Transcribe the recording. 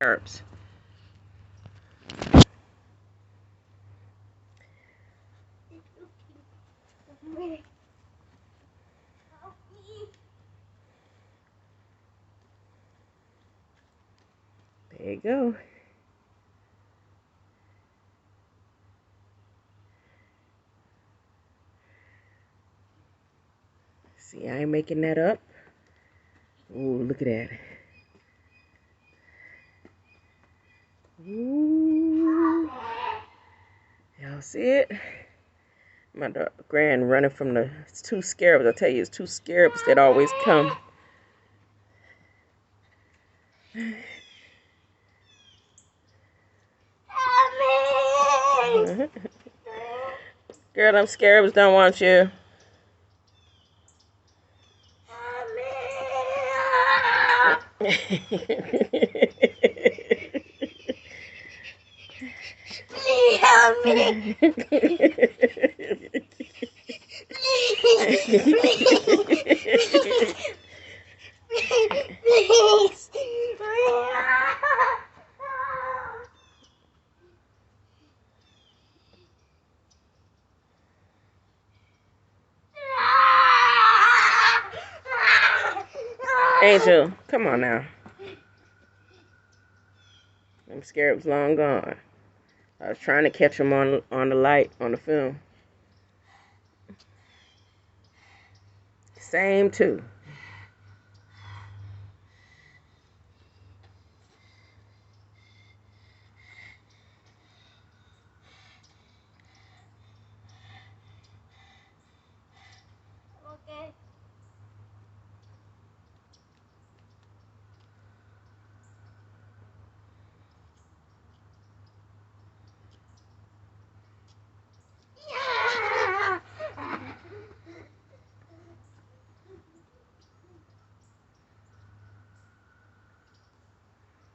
Herbs. There you go. See, I ain't making that up. Ooh, look at that. Ooh. Y'all see it? My grand running from the two scarabs. I tell you, it's two scarabs that always come. Girl, them scarabs don't want you. Please help me. Please. Angel, come on now. Them scarabs long gone. I was trying to catch them on the light, on the film. Same too.